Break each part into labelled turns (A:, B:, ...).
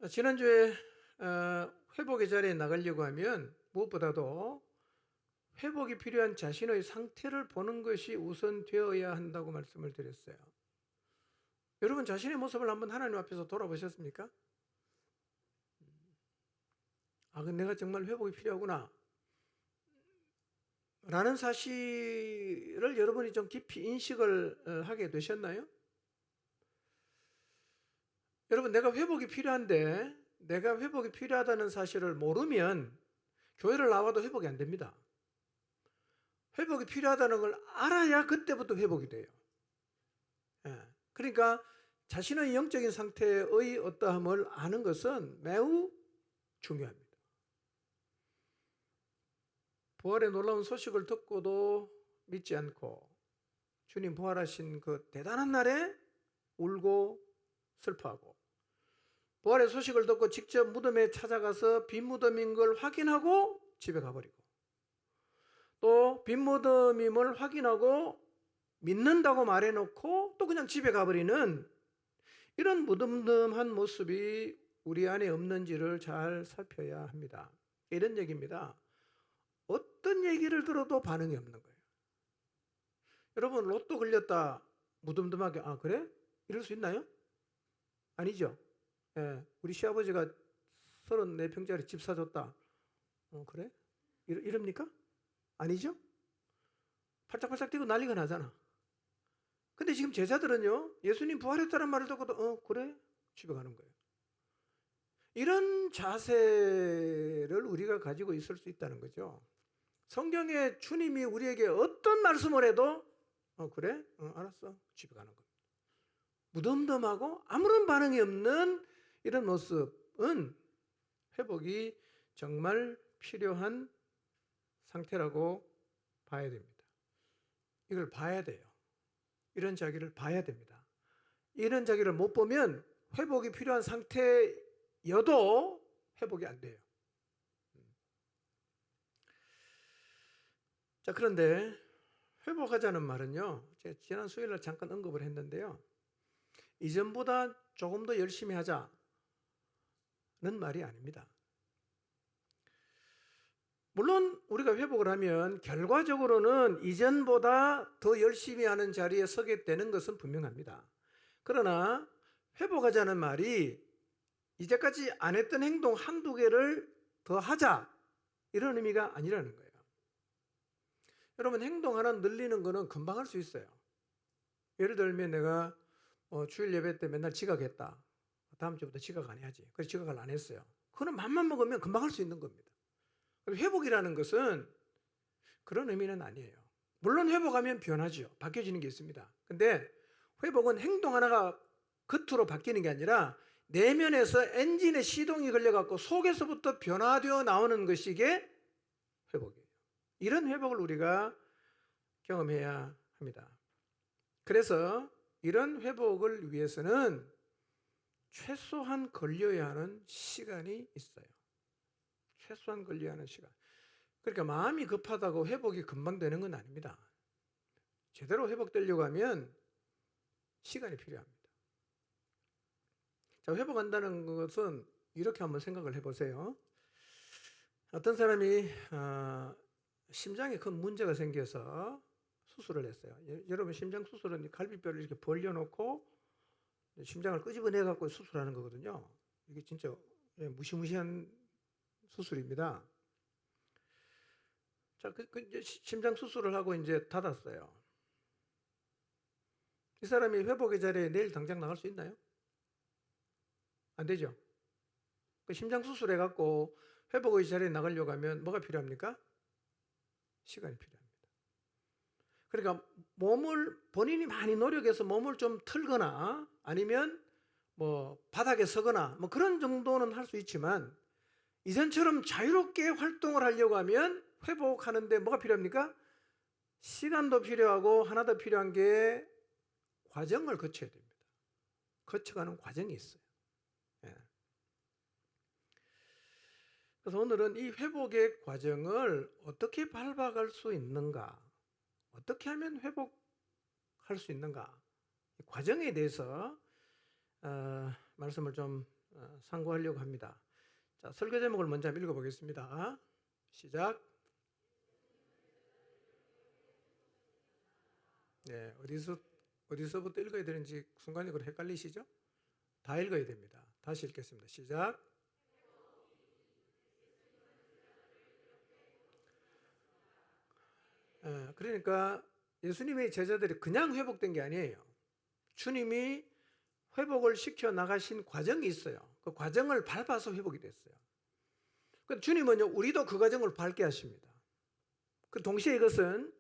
A: 지난주에 회복의 자리에 나가려고 하면 무엇보다도 회복이 필요한 자신의 상태를 보는 것이 우선되어야 한다고 말씀을 드렸어요. 여러분 자신의 모습을 한번 하나님 앞에서 돌아보셨습니까? 근데 내가 정말 회복이 필요하구나 라는 사실을 여러분이 좀 깊이 인식을 하게 되셨나요? 여러분, 내가 회복이 필요한데 내가 회복이 필요하다는 사실을 모르면 교회를 나와도 회복이 안 됩니다. 회복이 필요하다는 걸 알아야 그때부터 회복이 돼요. 그러니까 자신의 영적인 상태의 어떠함을 아는 것은 매우 중요합니다. 부활의 놀라운 소식을 듣고도 믿지 않고 주님 부활하신 그 대단한 날에 울고 슬퍼하고, 부활의 소식을 듣고 직접 무덤에 찾아가서 빈 무덤인 걸 확인하고 집에 가버리고, 또 빈 무덤임을 확인하고 믿는다고 말해놓고 또 그냥 집에 가버리는 이런 무덤덤한 모습이 우리 안에 없는지를 잘 살펴야 합니다. 이런 얘기입니다. 어떤 얘기를 들어도 반응이 없는 거예요. 여러분, 로또 걸렸다 무덤덤하게 그래? 이럴 수 있나요? 아니죠. 우리 시아버지가 34평짜리 집 사줬다. 그래? 이럽니까? 아니죠? 팔짝팔짝 뛰고 난리가 나잖아. 근데 지금 제자들은요, 예수님 부활했다는 말을 듣고도 그래? 집에 가는 거예요. 이런 자세를 우리가 가지고 있을 수 있다는 거죠. 성경에 주님이 우리에게 어떤 말씀을 해도 그래? 알았어. 집에 가는 겁니다. 무덤덤하고 아무런 반응이 없는 이런 모습은 회복이 정말 필요한 상태라고 봐야 됩니다. 이걸 봐야 돼요. 이런 자기를 봐야 됩니다. 이런 자기를 못 보면 회복이 필요한 상태여도 회복이 안 돼요. 자, 그런데 회복하자는 말은요, 제가 지난 수요일날 잠깐 언급을 했는데요, 이전보다 조금 더 열심히 하자는 말이 아닙니다. 물론 우리가 회복을 하면 결과적으로는 이전보다 더 열심히 하는 자리에 서게 되는 것은 분명합니다. 그러나 회복하자는 말이 이제까지 안 했던 행동 한두 개를 더 하자, 이런 의미가 아니라는 거예요. 여러분, 행동 하나 늘리는 거는 금방 할 수 있어요. 예를 들면 내가 주일 예배 때 맨날 지각했다. 다음 주부터 지각 안 해야지. 그래서 지각을 안 했어요. 그거는 맘만 먹으면 금방 할 수 있는 겁니다. 회복이라는 것은 그런 의미는 아니에요. 물론 회복하면 변하죠. 바뀌어지는 게 있습니다. 근데 회복은 행동 하나가 겉으로 바뀌는 게 아니라 내면에서 엔진에 시동이 걸려갖고 속에서부터 변화되어 나오는 것이 이게 회복이에요. 이런 회복을 우리가 경험해야 합니다. 그래서 이런 회복을 위해서는 최소한 걸려야 하는 시간이 있어요. 최소한 걸려야 하는 시간. 그러니까 마음이 급하다고 회복이 금방 되는 건 아닙니다. 제대로 회복되려고 하면 시간이 필요합니다. 자, 회복한다는 것은 이렇게 한번 생각을 해보세요. 어떤 사람이 심장에 큰 문제가 생겨서 수술을 했어요. 여러분, 심장 수술은 갈비뼈를 이렇게 벌려놓고 심장을 끄집어내갖고 수술하는 거거든요. 이게 진짜 무시무시한 수술입니다. 자, 이제 심장 수술을 하고 이제 닫았어요. 이 사람이 회복의 자리에 내일 당장 나갈 수 있나요? 안 되죠. 심장 수술해갖고 회복의 자리에 나가려고 하면 뭐가 필요합니까? 시간이 필요합니다. 그러니까 본인이 많이 노력해서 몸을 좀 틀거나 아니면 바닥에 서거나 그런 정도는 할 수 있지만, 이전처럼 자유롭게 활동을 하려고 하면 회복하는데 뭐가 필요합니까? 시간도 필요하고 하나 더 필요한 게 과정을 거쳐야 됩니다. 거쳐가는 과정이 있어요. 그래서 오늘은 이 회복의 과정을 어떻게 밟아갈 수 있는가, 어떻게 하면 회복할 수 있는가, 이 과정에 대해서 말씀을 좀 상고하려고 합니다. 자, 설교 제목을 먼저 한번 읽어보겠습니다. 시작. 네, 어디서부터 읽어야 되는지 순간적으로 헷갈리시죠? 다 읽어야 됩니다. 다시 읽겠습니다. 시작. 그러니까 예수님의 제자들이 그냥 회복된 게 아니에요. 주님이 회복을 시켜 나가신 과정이 있어요. 그 과정을 밟아서 회복이 됐어요. 주님은요, 우리도 그 과정을 밟게 하십니다. 그 동시에 이것은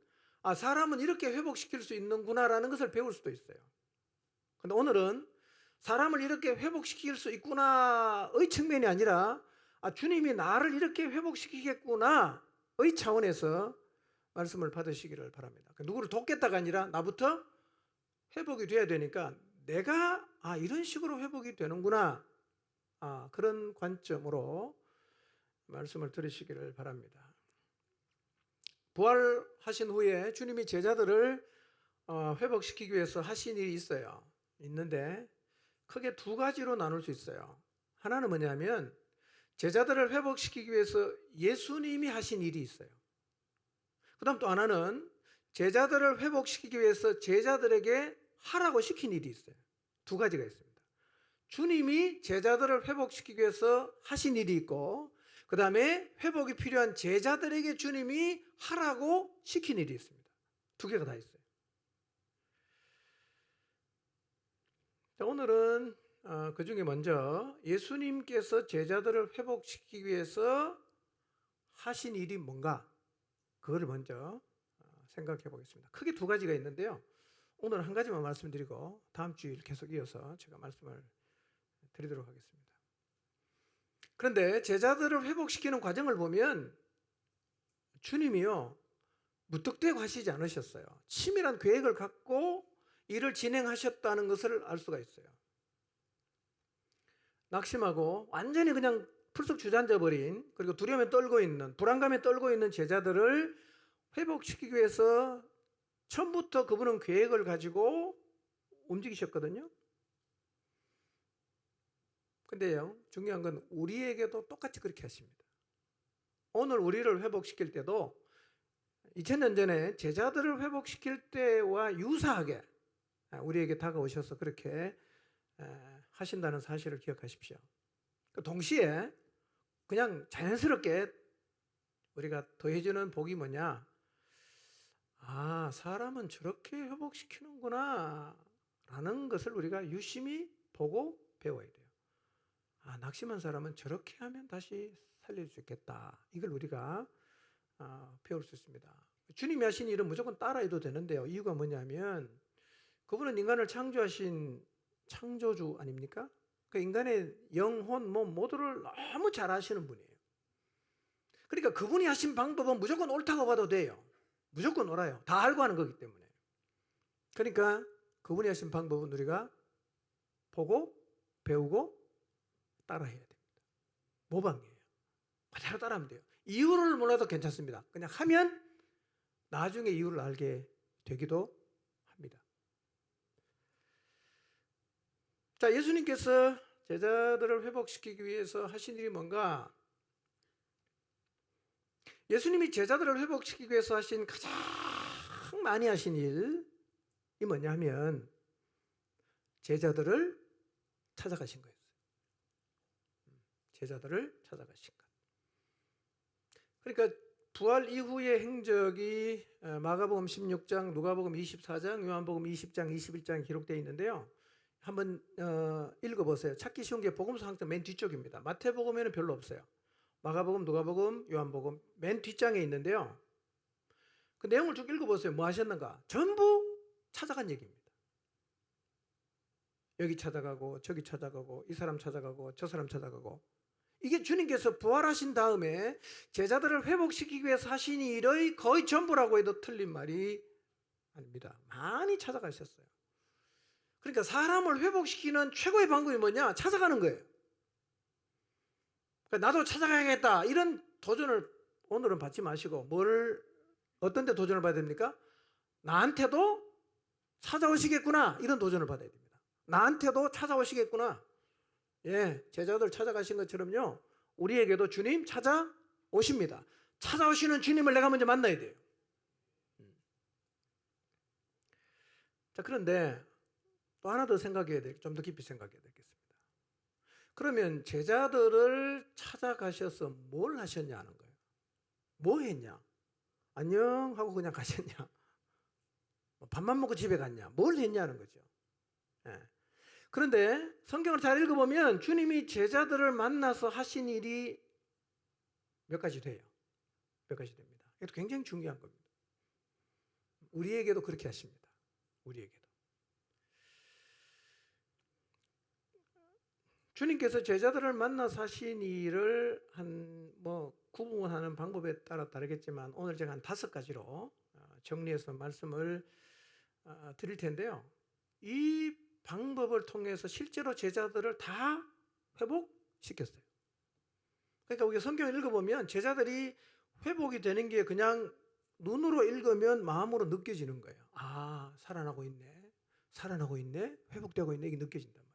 A: 사람은 이렇게 회복시킬 수 있는구나라는 것을 배울 수도 있어요. 근데 오늘은 사람을 이렇게 회복시킬 수 있구나의 측면이 아니라 주님이 나를 이렇게 회복시키겠구나의 차원에서 말씀을 받으시기를 바랍니다. 누구를 돕겠다가 아니라 나부터 회복이 돼야 되니까 내가 이런 식으로 회복이 되는구나, 그런 관점으로 말씀을 들으시기를 바랍니다. 부활하신 후에 주님이 제자들을 회복시키기 위해서 하신 일이 있는데 크게 두 가지로 나눌 수 있어요. 하나는 뭐냐면 제자들을 회복시키기 위해서 예수님이 하신 일이 있어요. 그 다음 또 하나는 제자들을 회복시키기 위해서 제자들에게 하라고 시킨 일이 있어요. 두 가지가 있습니다. 주님이 제자들을 회복시키기 위해서 하신 일이 있고, 그 다음에 회복이 필요한 제자들에게 주님이 하라고 시킨 일이 있습니다. 두 개가 다 있어요. 자, 오늘은 그 중에 먼저 예수님께서 제자들을 회복시키기 위해서 하신 일이 뭔가, 그거를 먼저 생각해 보겠습니다. 크게 두 가지가 있는데요. 오늘 한 가지만 말씀드리고 다음 주일 계속 이어서 제가 말씀을 드리도록 하겠습니다. 그런데 제자들을 회복시키는 과정을 보면 주님이요, 무턱대고 하시지 않으셨어요. 치밀한 계획을 갖고 일을 진행하셨다는 것을 알 수가 있어요. 낙심하고 완전히 그냥 풀썩 주저앉아 버린, 그리고 두려움에 떨고 있는, 불안감에 떨고 있는 제자들을 회복시키기 위해서 처음부터 그분은 계획을 가지고 움직이셨거든요. 근데요, 중요한 건 우리에게도 똑같이 그렇게 하십니다. 오늘 우리를 회복시킬 때도 2000년 전에 제자들을 회복시킬 때와 유사하게 우리에게 다가오셔서 그렇게 하신다는 사실을 기억하십시오. 동시에 그냥 자연스럽게 우리가 더해주는 복이 뭐냐? 사람은 저렇게 회복시키는구나 라는 것을 우리가 유심히 보고 배워야 돼요. 낙심한 사람은 저렇게 하면 다시 살릴 수 있겠다. 이걸 우리가 배울 수 있습니다. 주님이 하신 일은 무조건 따라해도 되는데요. 이유가 뭐냐면 그분은 인간을 창조하신 창조주 아닙니까? 그 인간의 영혼, 몸 모두를 너무 잘 아시는 분이에요. 그러니까 그분이 하신 방법은 무조건 옳다고 봐도 돼요. 무조건 옳아요. 다 알고 하는 거기 때문에. 그러니까 그분이 하신 방법은 우리가 보고 배우고 따라해야 됩니다. 모방이에요. 그대로 따라하면 돼요. 이유를 몰라도 괜찮습니다. 그냥 하면 나중에 이유를 알게 되기도 합니다. 자, 예수님께서 제자들을 회복시키기 위해서 하신 일이 뭔가? 예수님이 제자들을 회복시키기 위해서 하신 가장 많이 하신 일이 뭐냐 하면 제자들을 찾아가신 거예요. 제자들을 찾아가신 것. 그러니까 부활 이후의 행적이 마가복음 16장, 누가복음 24장, 요한복음 20장, 21장에 기록되어 있는데요. 한번 읽어보세요. 찾기 쉬운 게 복음서 항상 맨 뒤쪽입니다. 마태복음에는 별로 없어요. 마가복음, 누가복음, 요한복음 맨 뒷장에 있는데요. 그 내용을 쭉 읽어보세요. 뭐 하셨는가? 전부 찾아간 얘기입니다. 여기 찾아가고 저기 찾아가고 이 사람 찾아가고 저 사람 찾아가고, 이게 주님께서 부활하신 다음에 제자들을 회복시키기 위해서 하신 일의 거의 전부라고 해도 틀린 말이 아닙니다. 많이 찾아가셨어요. 그러니까 사람을 회복시키는 최고의 방법이 뭐냐? 찾아가는 거예요. 그러니까 나도 찾아가야겠다 이런 도전을 오늘은 받지 마시고 어떤 데 도전을 받아야 됩니까? 나한테도 찾아오시겠구나 이런 도전을 받아야 됩니다. 나한테도 찾아오시겠구나. 예, 제자들 찾아가신 것처럼요, 우리에게도 주님 찾아오십니다. 찾아오시는 주님을 내가 먼저 만나야 돼요. 자, 그런데 또 하나 더 생각해야 돼. 좀 더 깊이 생각해야 되겠습니다. 그러면 제자들을 찾아가셔서 뭘 하셨냐는 거예요. 뭐 했냐? 안녕 하고 그냥 가셨냐? 밥만 먹고 집에 갔냐? 뭘 했냐는 거죠. 예. 그런데 성경을 잘 읽어보면 주님이 제자들을 만나서 하신 일이 몇 가지 돼요. 몇 가지 됩니다. 이것도 굉장히 중요한 겁니다. 우리에게도 그렇게 하십니다. 우리에게도. 주님께서 제자들을 만나서 하신 일을 구분하는 방법에 따라 다르겠지만 오늘 제가 한 5가지로 정리해서 말씀을 드릴 텐데요. 이 방법을 통해서 실제로 제자들을 다 회복시켰어요. 그러니까 우리가 성경을 읽어보면 제자들이 회복이 되는 게 그냥 눈으로 읽으면 마음으로 느껴지는 거예요. 아, 살아나고 있네. 살아나고 있네. 회복되고 있네. 이게 느껴진단 말이에요.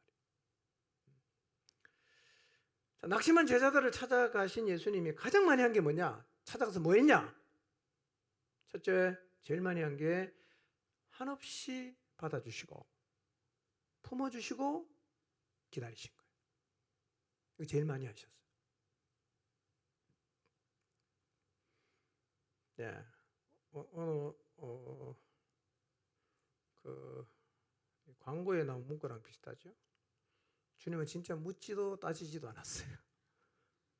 A: 자, 낙심한 제자들을 찾아가신 예수님이 가장 많이 한 게 뭐냐? 찾아가서 뭐 했냐? 첫째, 제일 많이 한 게 한없이 받아주시고 품어주시고 기다리신 거예요. 이거 제일 많이 하셨어요. 네. 광고에 나온 문구랑 비슷하죠? 주님은 진짜 묻지도 따지지도 않았어요.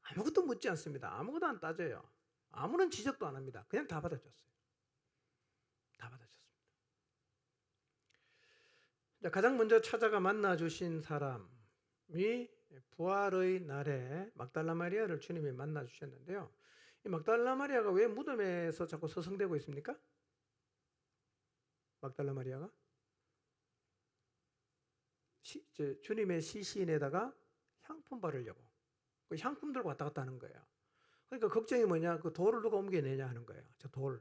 A: 아무것도 묻지 않습니다. 아무것도 안 따져요. 아무런 지적도 안 합니다. 그냥 다 받아줬어요. 다 받아줬습니다. 자, 가장 먼저 찾아가 만나주신 사람이 부활의 날에 막달라 마리아를 주님이 만나주셨는데요. 이 막달라 마리아가 왜 무덤에서 자꾸 서성대고 있습니까? 막달라 마리아가 주님의 시신에다가 향품 바르려고 그 향품 들고 왔다 갔다 하는 거예요. 그러니까 걱정이 뭐냐? 그 돌을 누가 옮겨내냐 하는 거예요. 저 돌을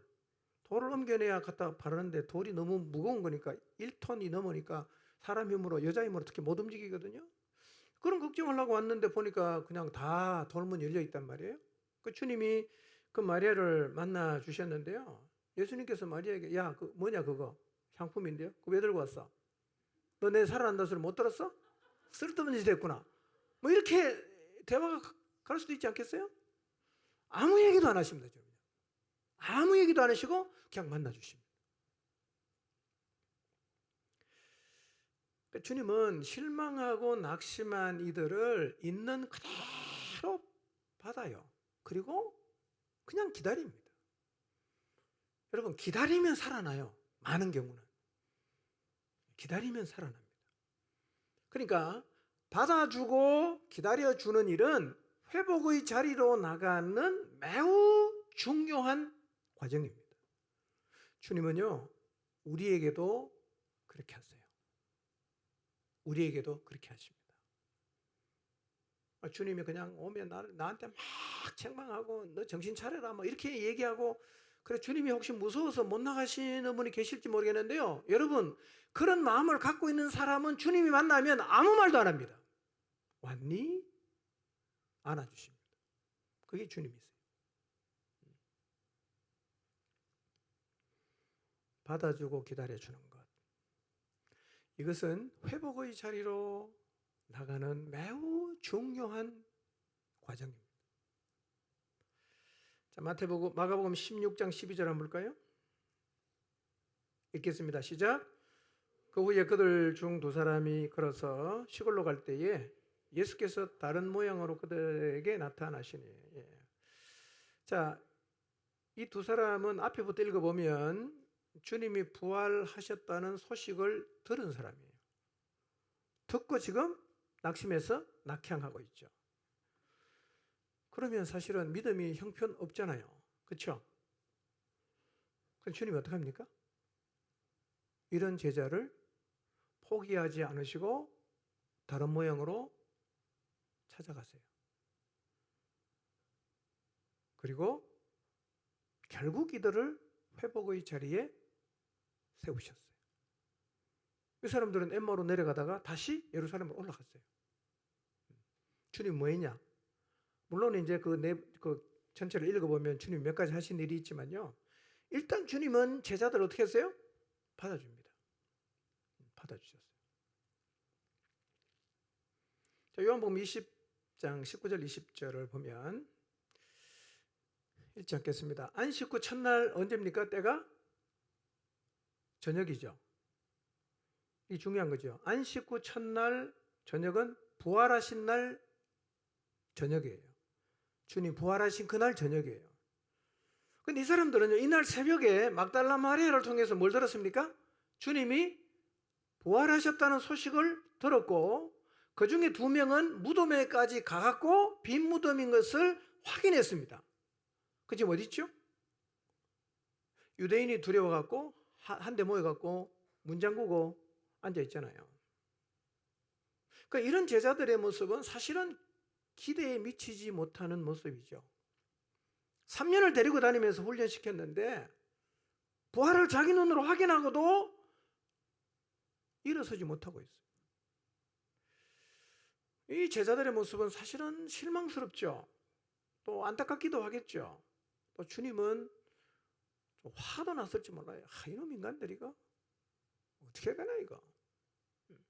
A: 옮겨내야 갖다 바르는데 돌이 너무 무거운 거니까 1톤이 넘으니까 사람 힘으로, 여자 힘으로 특히 못 움직이거든요. 그런 걱정을 하고 왔는데 보니까 그냥 다 돌문 열려 있단 말이에요. 그 주님이 그 마리아를 만나 주셨는데요. 예수님께서 마리아에게 야, 그 뭐냐 그거 향품인데요. 그거 왜 들고 왔어? 너 내 살아난다 소리 못 들었어? 쓸데없는 짓 했구나. 뭐 이렇게 대화가 갈 수도 있지 않겠어요? 아무 얘기도 안 하십니다. 주님. 아무 얘기도 안 하시고 그냥 만나 주십니다. 그러니까 주님은 실망하고 낙심한 이들을 있는 그대로 받아요. 그리고 그냥 기다립니다. 여러분, 기다리면 살아나요. 많은 경우는. 기다리면 살아납니다. 그러니까 받아주고 기다려주는 일은 회복의 자리로 나가는 매우 중요한 과정입니다. 주님은요, 우리에게도 그렇게 하세요. 우리에게도 그렇게 하십니다. 주님이 그냥 오면 나한테 막 책망하고 너 정신 차려라 뭐 이렇게 얘기하고, 그래 주님이 혹시 무서워서 못 나가시는 분이 계실지 모르겠는데요. 여러분, 그런 마음을 갖고 있는 사람은 주님이 만나면 아무 말도 안 합니다. 왔니? 안아주십니다. 그게 주님이세요. 받아주고 기다려주는 것. 이것은 회복의 자리로 나가는 매우 중요한 과정입니다. 자, 마가복음 16장 12절 한번 볼까요? 읽겠습니다. 시작. 그 후에 그들 중 2사람이 걸어서 시골로 갈 때에 예수께서 다른 모양으로 그들에게 나타나시니. 자, 이 2사람은 앞에부터 읽어보면 주님이 부활하셨다는 소식을 들은 사람이에요. 듣고 지금 낙심해서 낙향하고 있죠. 그러면 사실은 믿음이 형편없잖아요. 그렇죠? 그럼 주님이 어떻게 합니까? 이런 제자를 포기하지 않으시고 다른 모양으로 찾아가세요. 그리고 결국 이들을 회복의 자리에 세우셨어요. 이 사람들은 엠마오로 내려가다가 다시 예루살렘으로 올라갔어요. 주님 뭐 했냐? 물론 이제 그 전체를 읽어보면 주님 몇 가지 하신 일이 있지만요. 일단 주님은 제자들 어떻게 했어요? 받아줍니다. 받아주셨어요. 자, 요한복음 20장 19절 20절을 보면 읽지 않겠습니다. 안식 후 첫날 언제입니까? 때가 저녁이죠. 이 중요한 거죠. 안식 후 첫날 저녁은 부활하신 날 저녁이에요. 주님 부활하신 그날 저녁이에요. 근데 이 사람들은요, 이날 새벽에 막달라 마리아를 통해서 뭘 들었습니까? 주님이 부활하셨다는 소식을 들었고, 그 중에 2명은 무덤에까지 가갖고 빈 무덤인 것을 확인했습니다. 그 지금 어디 있죠? 유대인이 두려워갖고 한데 모여갖고 문 잠그고 앉아 있잖아요. 그러니까 이런 제자들의 모습은 사실은 기대에 미치지 못하는 모습이죠. 3년을 데리고 다니면서 훈련시켰는데 부활을 자기 눈으로 확인하고도 일어서지 못하고 있어요. 이 제자들의 모습은 사실은 실망스럽죠. 또 안타깝기도 하겠죠. 또 주님은 좀 화도 났을지 몰라요. 이놈 인간들 이거 어떻게 되나 이거.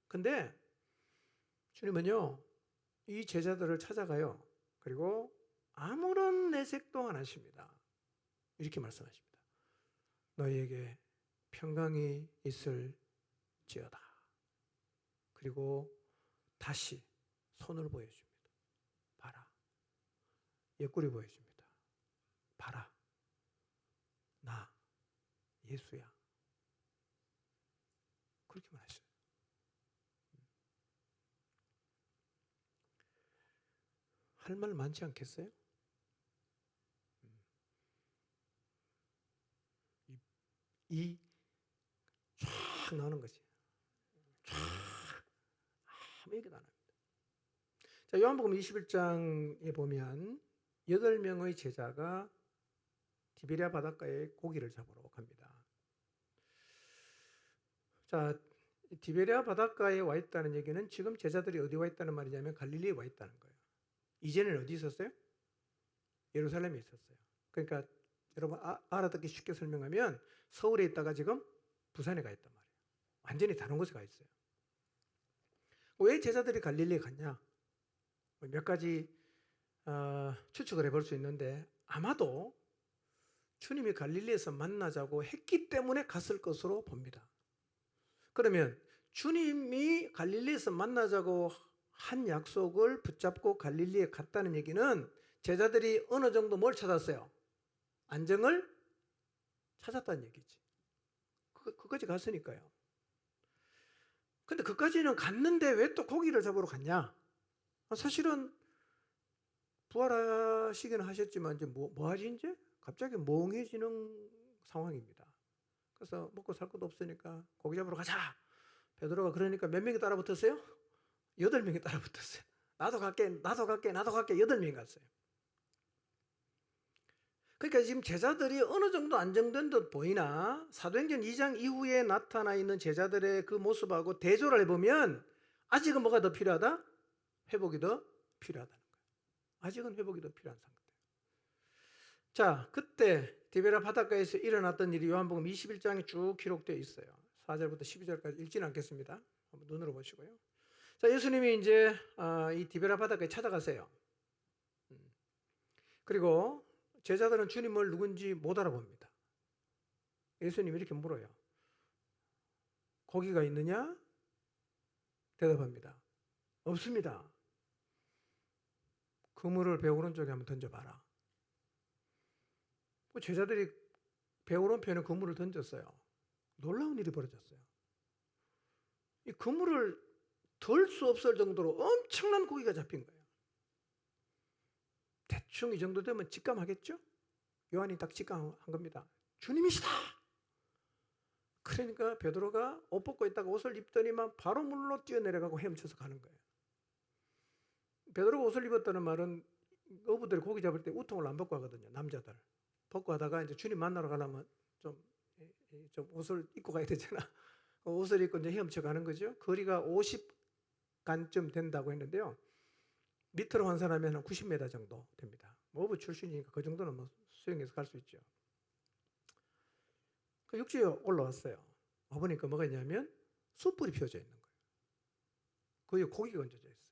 A: 근데 주님은요, 이 제자들을 찾아가요. 그리고 아무런 내색도 안 하십니다. 이렇게 말씀하십니다. 너희에게 평강이 있을지어다. 그리고 다시 손을 보여줍니다. 봐라. 옆구리 보여줍니다. 봐라. 나 예수야. 그렇게 말했어요. 할 말 많지 않겠어요? 이 쫙 나오는 거지. 쫙 아무 얘기도 안 합니다. 자, 요한복음 21장에 보면 8명의 제자가 디베랴 바닷가에 고기를 잡으러 갑니다. 자, 디베랴 바닷가에 와 있다는 얘기는 지금 제자들이 어디 와 있다는 말이냐면 갈릴리에 와 있다는 거예요. 이제는 어디 있었어요? 예루살렘에 있었어요. 그러니까 여러분 알아듣기 쉽게 설명하면 서울에 있다가 지금 부산에 가 있단 말이에요. 완전히 다른 곳에 가 있어요. 왜 제자들이 갈릴리에 갔냐? 몇 가지 추측을 해볼 수 있는데 아마도 주님이 갈릴리에서 만나자고 했기 때문에 갔을 것으로 봅니다. 그러면 주님이 갈릴리에서 만나자고 한 약속을 붙잡고 갈릴리에 갔다는 얘기는 제자들이 어느 정도 뭘 찾았어요? 안정을 찾았다는 얘기지. 그까지 갔으니까요. 근데 그까지는 갔는데 왜 또 고기를 잡으러 갔냐? 사실은 부활하시기는 하셨지만 이제 뭐 하지 이제? 갑자기 멍해지는 상황입니다. 그래서 먹고 살 것도 없으니까 고기 잡으러 가자. 베드로가 그러니까 몇 명이 따라 붙었어요? 8명이 따라 붙었어요. 나도 갈게 8명이 갔어요. 그러니까 지금 제자들이 어느 정도 안정된 듯 보이나 사도행전 2장 이후에 나타나 있는 제자들의 그 모습하고 대조를 해보면 아직은 뭐가 더 필요하다? 회복이 더 필요하다는 거예요. 아직은 회복이 더 필요한 상태. 자, 그때 디베랴 바닷가에서 일어났던 일이 요한복음 21장에 쭉 기록되어 있어요. 4절부터 12절까지 읽지는 않겠습니다. 한번 눈으로 보시고요. 자, 예수님이 이제 이 디베랴 바닷가에 찾아가세요. 그리고 제자들은 주님을 누군지 못 알아봅니다. 예수님이 이렇게 물어요. 고기가 있느냐? 대답합니다. 없습니다. 그물을 배 오른쪽에 한번 던져봐라. 제자들이 배 오른편에 그물을 던졌어요. 놀라운 일이 벌어졌어요. 이 그물을 덜 수 없을 정도로 엄청난 고기가 잡힌 거예요. 대충 이 정도 되면 직감하겠죠? 요한이 딱 직감한 겁니다. 주님이시다. 그러니까 베드로가 옷 벗고 있다가 옷을 입더니만 바로 물로 뛰어내려가고 헤엄쳐서 가는 거예요. 베드로가 옷을 입었다는 말은 어부들이 고기 잡을 때 우통을 안 벗고 하거든요. 남자들. 벗고 하다가 이제 주님 만나러 가려면 좀 옷을 입고 가야 되잖아. 옷을 입고 이제 헤엄쳐 가는 거죠. 거리가 50간쯤 된다고 했는데요. 밑으로 환산하면 한 90m 정도 됩니다. 뭐 어부 출신이니까 그 정도는 뭐 수영해서 갈 수 있죠. 그 육지에 올라왔어요. 와보니까 뭐가 있냐면 숯불이 피워져 있는 거예요. 그 위에 고기가 얹어져 있어요.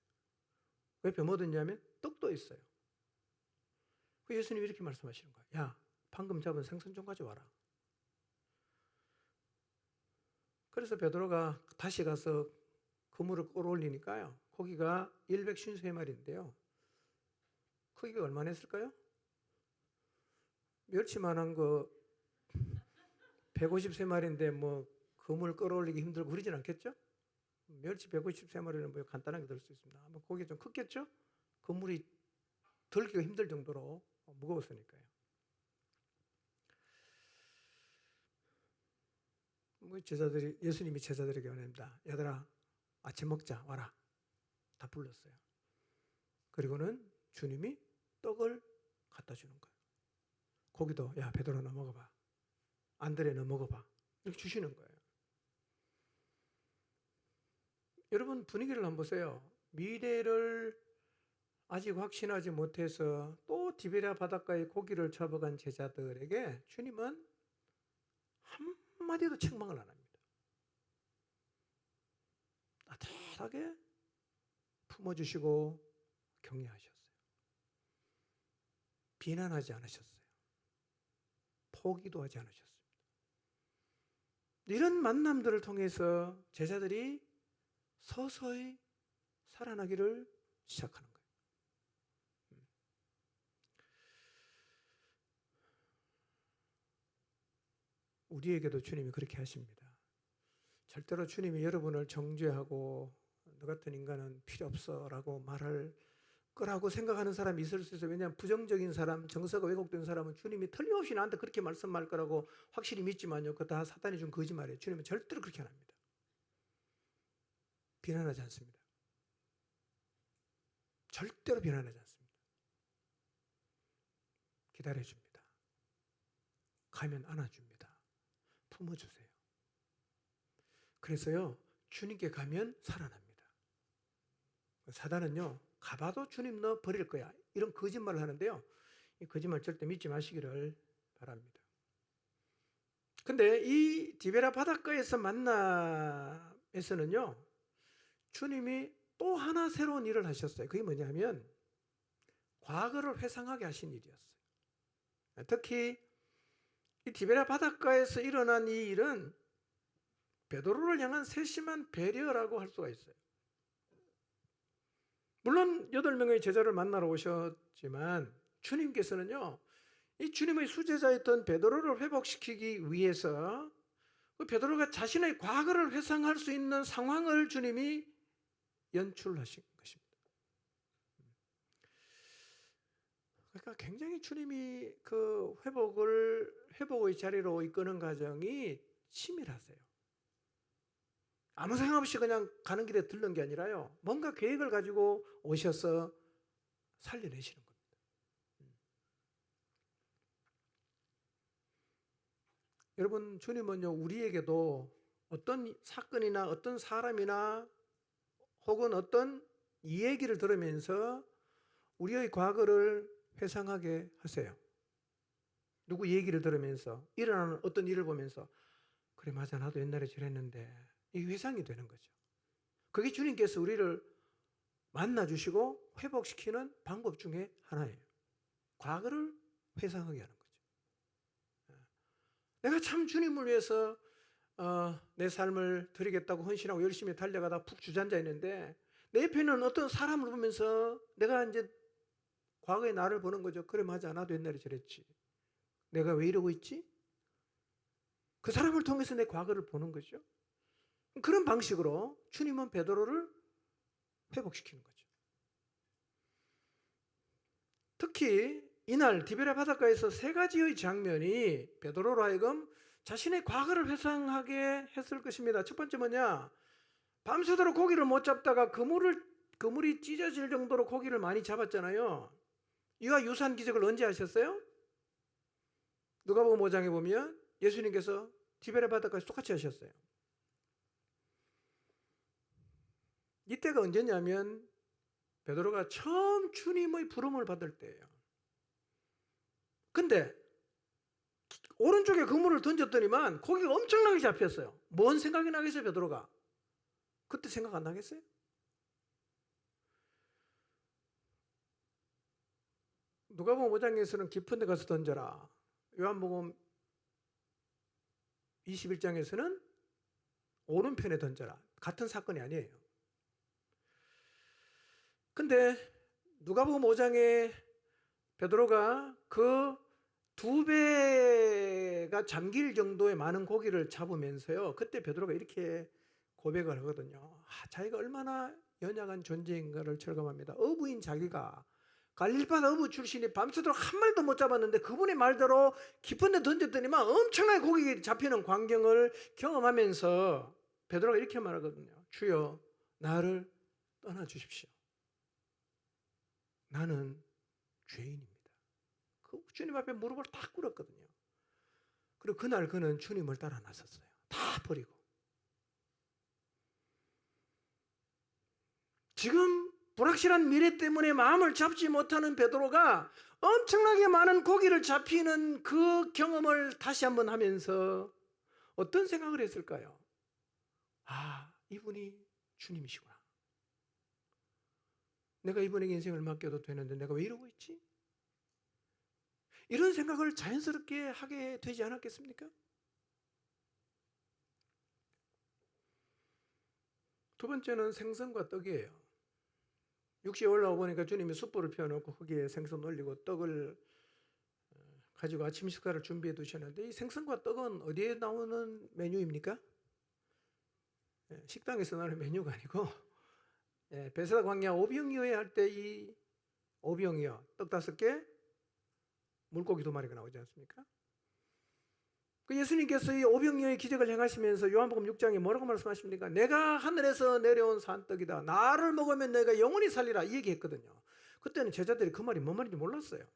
A: 그 옆에 뭐도 있냐면 떡도 있어요. 그 예수님이 이렇게 말씀하시는 거예요. 야, 방금 잡은 생선 좀 가져와라. 그래서 베드로가 다시 가서 그물을 끌어올리니까요. 고기가 153마리인데요. 크기가 얼마나 했을까요? 멸치만한 거 153마리인데 뭐 그물 끌어올리기 힘들고 그러진 않겠죠? 멸치 153마리는 뭐 간단하게 들 수 있습니다. 아마 고기가 좀 컸겠죠? 그물이 들기가 힘들 정도로 무거웠으니까요. 뭐 제자들이, 예수님이 제자들에게 말합니다. 얘들아, 아침 먹자, 와라. 다 불렀어요. 그리고는 주님이 떡을 갖다 주는 거예요. 고기도, 야, 베드로 너 먹어봐. 안드레 너 먹어봐. 이렇게 주시는 거예요. 여러분 분위기를 한번 보세요. 미래를 아직 확신하지 못해서 또 디베랴 바닷가에 고기를 잡아간 제자들에게 주님은 한마디도 책망을 안 합니다. 따뜻하게 품어주시고 격려하셨어요. 비난하지 않으셨어요. 포기도 하지 않으셨습니다. 이런 만남들을 통해서 제자들이 서서히 살아나기를 시작하는 거예요. 우리에게도 주님이 그렇게 하십니다. 절대로 주님이 여러분을 정죄하고 너 같은 인간은 필요 없어 라고 말할 거라고 생각하는 사람이 있을 수 있어요. 왜냐하면 부정적인 사람, 정서가 왜곡된 사람은 주님이 틀림없이 나한테 그렇게 말씀할 거라고 확실히 믿지만요. 그거 다 사탄이 준 거짓말이에요. 주님은 절대로 그렇게 안 합니다. 비난하지 않습니다. 절대로 비난하지 않습니다. 기다려줍니다. 가면 안아줍니다. 품어주세요. 그래서요, 주님께 가면 살아납니다. 사단은요, 가봐도 주님 너 버릴 거야. 이런 거짓말을 하는데요. 이 거짓말 절대 믿지 마시기를 바랍니다. 근데 이 디베랴 바닷가에서 만남에서는요, 주님이 또 하나 새로운 일을 하셨어요. 그게 뭐냐면 과거를 회상하게 하신 일이었어요. 특히 이 디베랴 바닷가에서 일어난 이 일은 베드로를 향한 세심한 배려라고 할 수가 있어요. 물론 8명의 제자를 만나러 오셨지만 주님께서는요, 이 주님의 수제자였던 베드로를 회복시키기 위해서 그 베드로가 자신의 과거를 회상할 수 있는 상황을 주님이 연출하신 것입니다. 그러니까 굉장히 주님이 그 회복의 자리로 이끄는 과정이 치밀하세요. 아무 생각 없이 그냥 가는 길에 들른 게 아니라요, 뭔가 계획을 가지고 오셔서 살려내시는 겁니다. 여러분, 주님은요, 우리에게도 어떤 사건이나 어떤 사람이나 혹은 어떤 이야기를 들으면서 우리의 과거를 회상하게 하세요. 누구 얘기를 들으면서, 일어나는 어떤 일을 보면서, 그래 맞아, 나도 옛날에 저랬는데, 이게 회상이 되는 거죠. 그게 주님께서 우리를 만나주시고 회복시키는 방법 중에 하나예요. 과거를 회상하게 하는 거죠. 내가 참 주님을 위해서 내 삶을 드리겠다고 헌신하고 열심히 달려가다 푹 주저앉아있는데 내 옆에는 어떤 사람을 보면서 내가 이제 과거의 나를 보는 거죠. 그래 맞아, 나도 옛날에 저랬지. 내가 왜 이러고 있지? 그 사람을 통해서 내 과거를 보는 거죠. 그런 방식으로 주님은 베드로를 회복시키는 거죠. 특히 이날 디베랴 바닷가에서 3가지의 장면이 베드로로 하여금 자신의 과거를 회상하게 했을 것입니다. 첫 번째 뭐냐? 밤새도록 고기를 못 잡다가 그물이 찢어질 정도로 고기를 많이 잡았잖아요. 이와 유사한 기적을 언제 하셨어요? 누가복음 5장에 보면 예수님께서 디베랴 바닷가에서 똑같이 하셨어요. 이때가 언제냐면 베드로가 처음 주님의 부름을 받을 때예요. 근데 오른쪽에 그물을 던졌더니만 고기가 엄청나게 잡혔어요. 뭔 생각이 나겠어요, 베드로가? 그때 생각 안 나겠어요? 누가복음 5장에서는 깊은 데 가서 던져라. 요한복음 21장에서는 오른편에 던져라. 같은 사건이 아니에요. 근데 누가복음 5장에 베드로가 그 2배가 잠길 정도의 많은 고기를 잡으면서요, 그때 베드로가 이렇게 고백을 하거든요. 자기가 얼마나 연약한 존재인가를 철감합니다. 어부인 자기가 갈릴바다 어부 출신이 밤새도록 한 마리도 못 잡았는데 그분의 말대로 깊은 데 던졌더니만 엄청나게 고기 잡히는 광경을 경험하면서 베드로가 이렇게 말하거든요. 주여, 나를 떠나주십시오. 나는 죄인입니다. 그 주님 앞에 무릎을 탁 꿇었거든요. 그리고 그날 그는 주님을 따라 나섰어요. 다 버리고. 지금 불확실한 미래 때문에 마음을 잡지 못하는 베드로가 엄청나게 많은 고기를 잡히는 그 경험을 다시 한번 하면서 어떤 생각을 했을까요? 이분이 주님이시구나. 내가 이분에게 인생을 맡겨도 되는데 내가 왜 이러고 있지? 이런 생각을 자연스럽게 하게 되지 않았겠습니까? 두 번째는 생선과 떡이에요. 6시에 올라와 보니까 주님이 숯불을 피워놓고 거기에 생선 올리고 떡을 가지고 아침 식사를 준비해 두셨는데, 이 생선과 떡은 어디에 나오는 메뉴입니까? 식당에서 나오는 메뉴가 아니고 베세다 광야 오병이어에 할 때 이 오병이어 떡 5개, 물고기 2마리가 나오지 않습니까? 그 예수님께서 이 오병이어의 기적을 행하시면서 요한복음 6장에 뭐라고 말씀하십니까? 내가 하늘에서 내려온 산떡이다. 나를 먹으면 내가 영원히 살리라. 이 얘기했거든요. 그때는 제자들이 그 말이 뭔 말인지 몰랐어요.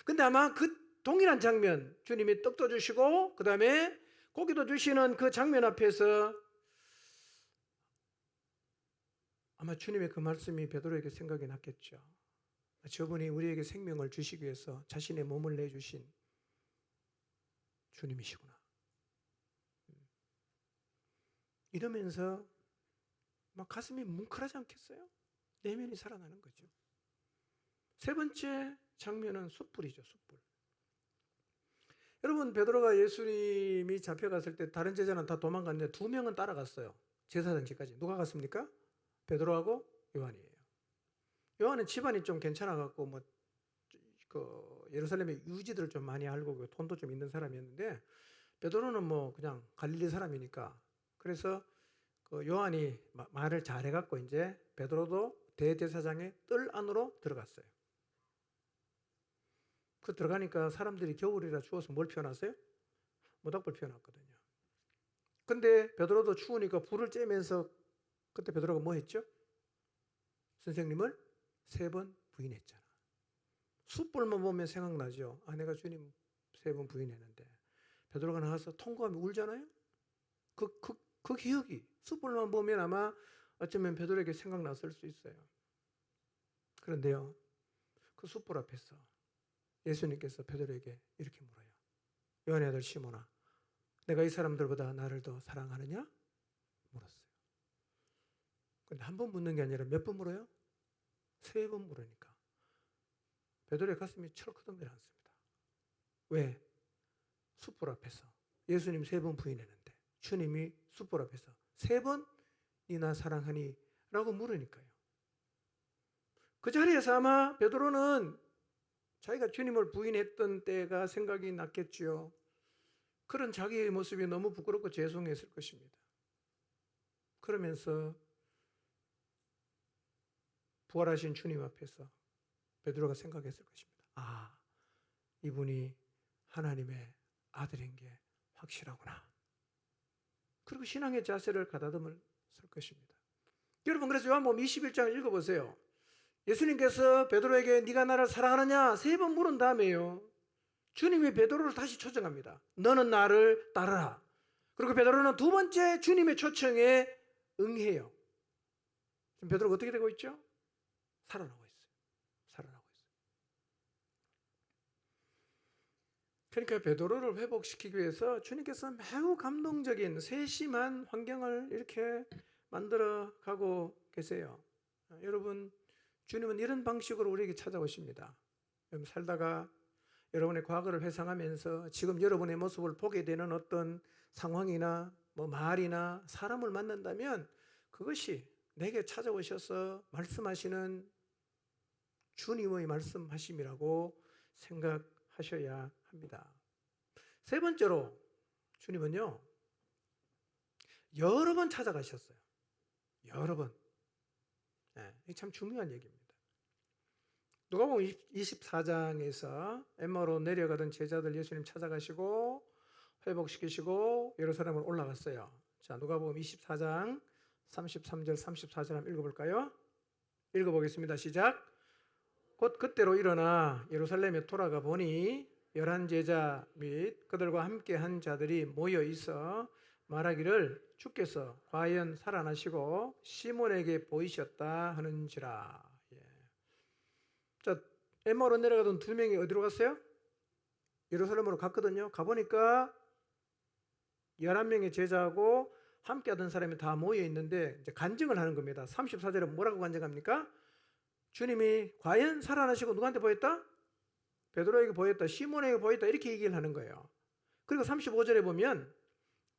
A: 근데 아마 그 동일한 장면, 주님이 떡도 주시고 그 다음에 고기도 주시는 그 장면 앞에서 아마 주님의 그 말씀이 베드로에게 생각이 났겠죠. 저분이 우리에게 생명을 주시기 위해서 자신의 몸을 내주신 주님이시구나. 이러면서 막 가슴이 뭉클하지 않겠어요? 내면이 살아나는 거죠. 세 번째 장면은 숯불이죠, 숯불. 여러분, 베드로가 예수님이 잡혀갔을 때 다른 제자는 다 도망갔는데 2명은 따라갔어요. 제사장집까지. 누가 갔습니까? 베드로하고 요한이에요. 요한은 집안이 좀 괜찮아갖고 예루살렘의 유지들을 좀 많이 알고 돈도 좀 있는 사람이었는데, 베드로는 그냥 갈릴리 사람이니까, 그래서 그 요한이 말을 잘해갖고 이제 베드로도 대제사장의 뜰 안으로 들어갔어요. 그 들어가니까 사람들이 겨울이라 추워서 뭘 피워놨어요? 모닥불 피워놨거든요. 근데 베드로도 추우니까 불을 쬐면서 그때 베드로가 뭐 했죠? 선생님을 3번 부인했잖아. 숯불만 보면 생각나죠. 내가 주님 3번 부인했는데. 베드로가 나가서 통곡하며 울잖아요. 그 기억이 숯불만 보면 아마 어쩌면 베드로에게 생각났을 수 있어요. 그런데요, 그 숯불 앞에서 예수님께서 베드로에게 이렇게 물어요. 요한의 아들 시몬아, 내가 이 사람들보다 나를 더 사랑하느냐? 물었어요. 근데 한 번 묻는 게 아니라 몇 번 물어요? 3번 물으니까 베드로의 가슴이 철커덕 내려앉습니다. 왜? 숯불 앞에서 예수님 3번 부인했는데 주님이 숯불 앞에서 3번 니나 사랑하니? 라고 물으니까요. 그 자리에서 아마 베드로는 자기가 주님을 부인했던 때가 생각이 났겠지요. 그런 자기의 모습이 너무 부끄럽고 죄송했을 것입니다. 그러면서 부활하신 주님 앞에서 베드로가 생각했을 것입니다. 이분이 하나님의 아들인 게 확실하구나. 그리고 신앙의 자세를 가다듬을 것입니다. 여러분, 그래서 요한복음 21장을 읽어보세요. 예수님께서 베드로에게 네가 나를 사랑하느냐 3번 물은 다음에요, 주님이 베드로를 다시 초청합니다. 너는 나를 따르라. 그리고 베드로는 2번째 주님의 초청에 응해요. 지금 베드로가 어떻게 되고 있죠? 살아나고 있어요. 살아나고 있어요. 그러니까 베드로를 회복시키기 위해서 주님께서 매우 감동적인 세심한 환경을 이렇게 만들어 가고 계세요. 여러분, 주님은 이런 방식으로 우리에게 찾아오십니다. 여러분 살다가 여러분의 과거를 회상하면서 지금 여러분의 모습을 보게 되는 어떤 상황이나 뭐 말이나 사람을 만난다면 그것이 내게 찾아오셔서 말씀하시는 주님의 말씀하심이라고 생각하셔야 합니다. 세 번째로 주님은요, 여러 번 찾아가셨어요. 여러 번. 네, 이게 참 중요한 얘기입니다. 누가복음 24장에서 엠마오로 내려가던 제자들 예수님 찾아가시고 회복시키시고 예루살렘으로 올라갔어요. 자, 누가복음 24장 33절 34절 한번 읽어볼까요? 읽어보겠습니다. 시작. 곧 그때로 일어나 예루살렘에 돌아가 보니 11제자 및 그들과 함께 한 자들이 모여 있어 말하기를 주께서 과연 살아나시고 시몬에게 보이셨다 하는지라. 자, 엠마오로 내려가던 두 명이 어디로 갔어요? 예루살렘으로 갔거든요. 가보니까 11명의 제자하고 함께 하던 사람이 다 모여 있는데 이제 간증을 하는 겁니다. 34절에 뭐라고 간증합니까? 주님이 과연 살아나시고 누구한테 보였다? 베드로에게 보였다, 시몬에게 보였다, 이렇게 얘기를 하는 거예요. 그리고 35절에 보면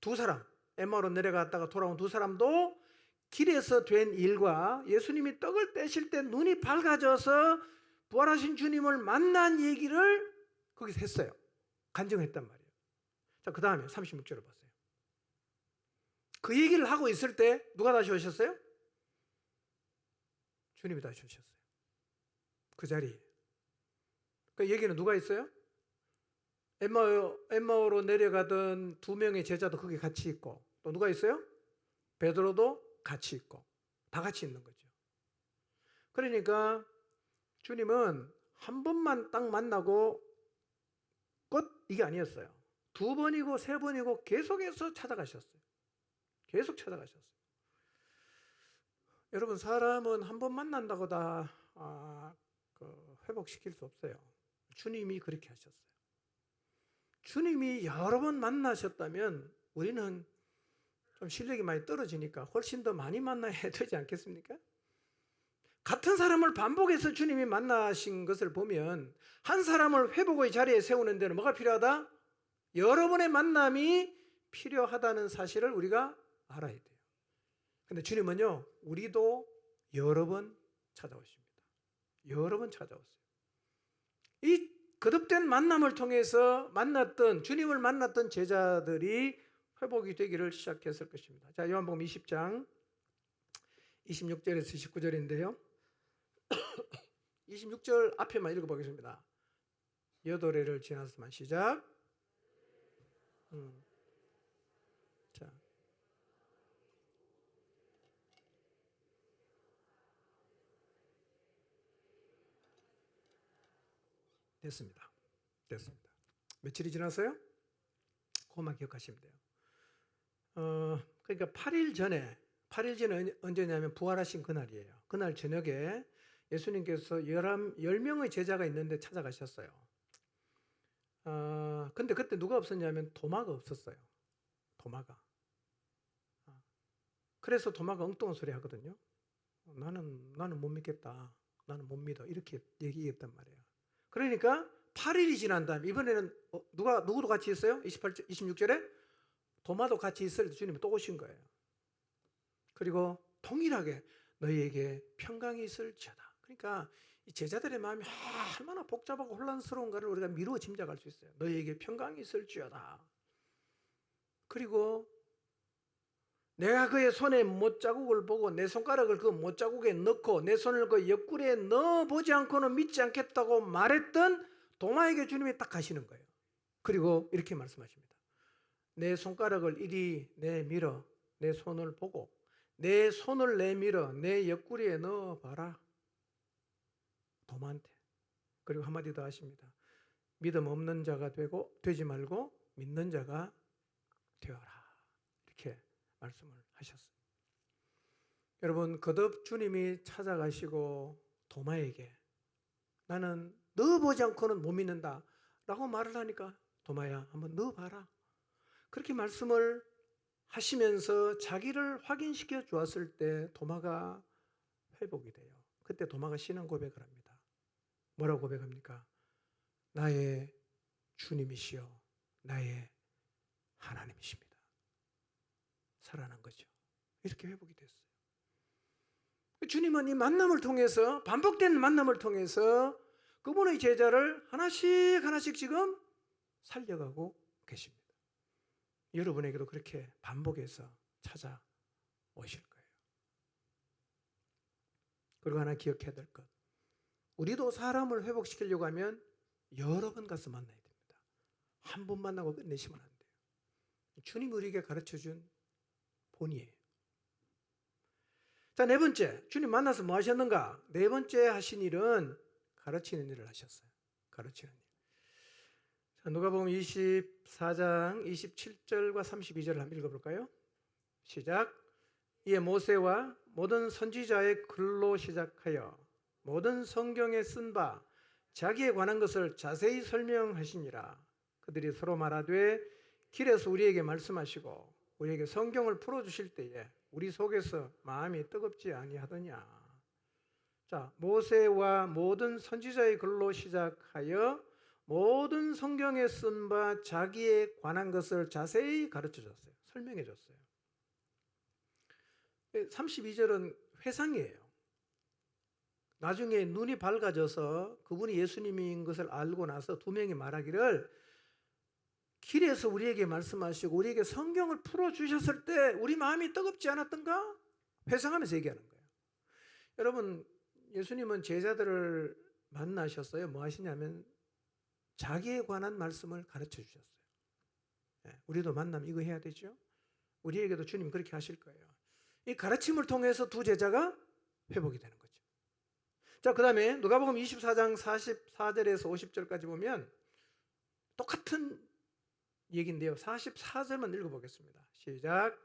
A: 두 사람, 엠마오로 내려갔다가 돌아온 두 사람도 길에서 된 일과 예수님이 떡을 떼실 때 눈이 밝아져서 부활하신 주님을 만난 얘기를 거기서 했어요. 간증했단 말이에요. 자, 그 다음에 36절을 보세요. 그 얘기를 하고 있을 때 누가 다시 오셨어요? 주님이 다시 오셨어요. 그 자리에. 그 얘기는 누가 있어요? 엠마오로 내려가던 두 명의 제자도 거기 같이 있고, 또 누가 있어요? 베드로도 같이 있고, 다 같이 있는 거죠. 그러니까 주님은 한 번만 딱 만나고 끝, 이게 아니었어요. 두 번이고 세 번이고 계속해서 찾아가셨어요. 계속 찾아가셨어요. 여러분, 사람은 한 번 만난다고 다 회복시킬 수 없어요. 주님이 그렇게 하셨어요. 주님이 여러 번 만나셨다면 우리는 좀 실력이 많이 떨어지니까 훨씬 더 많이 만나야 되지 않겠습니까? 같은 사람을 반복해서 주님이 만나신 것을 보면 한 사람을 회복의 자리에 세우는 데는 뭐가 필요하다? 여러 번의 만남이 필요하다는 사실을 우리가 알아야 돼요. 근데 주님은요, 우리도 여러 번 찾아오십니다. 여러 번 찾아오세요. 이 거듭된 만남을 통해서 만났던, 주님을 만났던 제자들이 회복이 되기를 시작했을 것입니다. 자, 요한복음 20장 26절에서 29절인데요. 26절 앞에만 읽어보겠습니다. 여덟해를 지나서만 시작. 자, 됐습니다. 됐습니다. 며칠이 지났어요? 그것만 기억하시면 돼요. 그러니까 8일 전에 언제냐면 부활하신 그날이에요. 그날 저녁에 예수님께서 10명의 제자가 있는데 찾아가셨어요. 근데 그때 누가 없었냐면 도마가 없었어요. 도마가. 그래서 도마가 엉뚱한 소리 하거든요. 나는 못 믿겠다. 나는 못 믿어. 이렇게 얘기했단 말이에요. 그러니까 8일이 지난 다음 이번에는 누구도 같이 있어요? 26절에 도마도 같이 있을 때 주님이 또 오신 거예요. 그리고 동일하게 너희에게 평강이 있을지어다. 그러니까 이 제자들의 마음이 얼마나 복잡하고 혼란스러운가를 우리가 미루어 짐작할 수 있어요. 너희에게 평강이 있을지어다. 그리고 내가 그의 손에 못자국을 보고 내 손가락을 그 못자국에 넣고 내 손을 그 옆구리에 넣어보지 않고는 믿지 않겠다고 말했던 도마에게 주님이 딱 가시는 거예요. 그리고 이렇게 말씀하십니다. 내 손가락을 이리 내밀어 내 손을 보고 내 손을 내밀어 내 옆구리에 넣어봐라. 도마한테. 그리고 한마디 더 하십니다. 믿음 없는 자가 되지 말고 믿는 자가 되어라. 이렇게 말씀을 하셨습니다. 여러분, 거듭 주님이 찾아가시고 도마에게 나는 넣어보지 않고는 못 믿는다 라고 말을 하니까 도마야 한번 넣어봐라. 그렇게 말씀을 하시면서 자기를 확인시켜 주었을 때 도마가 회복이 돼요. 그때 도마가 신앙 고백을 합니다. 뭐라고 고백합니까? 나의 주님이시여 나의 하나님이십니다. 살아난 거죠. 이렇게 회복이 됐어요. 주님은 이 만남을 통해서, 반복된 만남을 통해서 그분의 제자를 하나씩 지금 살려가고 계십니다. 여러분에게도 그렇게 반복해서 찾아오실 거예요. 그리고 하나 기억해야 될 것, 우리도 사람을 회복시키려고 하면 여러 번 가서 만나야 됩니다. 한 번 만나고 끝내시면 안 돼요. 주님이 우리에게 가르쳐준 본이에요. 자, 네 번째, 주님 만나서 뭐 하셨는가? 네 번째 하신 일은 가르치는 일을 하셨어요. 가르치는 일. 자, 누가복음 24장 27절과 32절을 한번 읽어볼까요? 시작. 이에 모세와 모든 선지자의 글로 시작하여 모든 성경에 쓴 바 자기에 관한 것을 자세히 설명하시니라. 그들이 서로 말하되 길에서 우리에게 말씀하시고 우리에게 성경을 풀어주실 때에 우리 속에서 마음이 뜨겁지 아니하더냐. 자, 모세와 모든 선지자의 글로 시작하여 모든 성경에 쓴 바 자기에 관한 것을 자세히 가르쳐 줬어요. 설명해 줬어요. 32절은 회상이에요. 나중에 눈이 밝아져서 그분이 예수님인 것을 알고 나서 두 명이 말하기를 길에서 우리에게 말씀하시고 우리에게 성경을 풀어주셨을 때 우리 마음이 뜨겁지 않았던가? 회상하면서 얘기하는 거예요. 여러분, 예수님은 제자들을 만나셨어요. 뭐 하시냐면 자기에 관한 말씀을 가르쳐 주셨어요. 우리도 만나면 이거 해야 되죠. 우리에게도 주님 그렇게 하실 거예요. 이 가르침을 통해서 두 제자가 회복이 되는 거죠. 자, 그 다음에 누가복음 24장 44절에서 50절까지 보면 똑같은 얘기인데요. 44절만 읽어보겠습니다. 시작.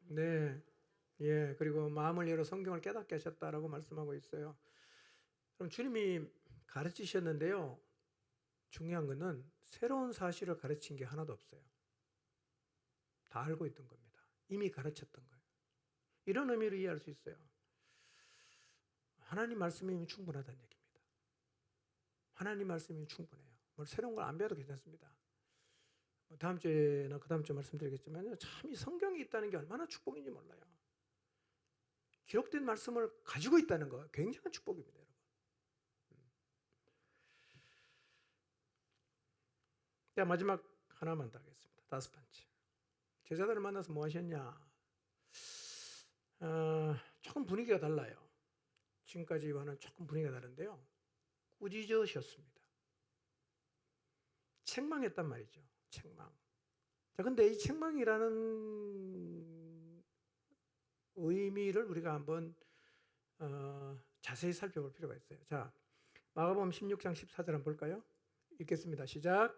A: 네. 예, 그리고 마음을 열어 성경을 깨닫게 하셨다라고 말씀하고 있어요. 그럼 주님이 가르치셨는데요. 중요한 것은 새로운 사실을 가르친 게 하나도 없어요. 다 알고 있던 겁니다. 이미 가르쳤던 거예요. 이런 의미로 이해할 수 있어요. 하나님 말씀이면 충분하다는 얘기입니다. 하나님 말씀이면 충분해요. 뭘 새로운 걸 안 배워도 괜찮습니다. 다음 주에나 그 다음 주에 말씀드리겠지만 참 이 성경이 있다는 게 얼마나 축복인지 몰라요. 기록된 말씀을 가지고 있다는 거 굉장한 축복입니다, 여러분. 자, 마지막 하나만 더 하겠습니다. 다섯 번째. 제자들을 만나서 뭐 하셨냐? 조금 분위기가 달라요. 지금까지와는 조금 분위기가 다른데요. 꾸짖으셨습니다. 책망했단 말이죠. 책망. 자, 근데 이 책망이라는 의미를 우리가 한번 자세히 살펴볼 필요가 있어요. 자, 마가복음 16장 14절 한번 볼까요? 읽겠습니다. 시작.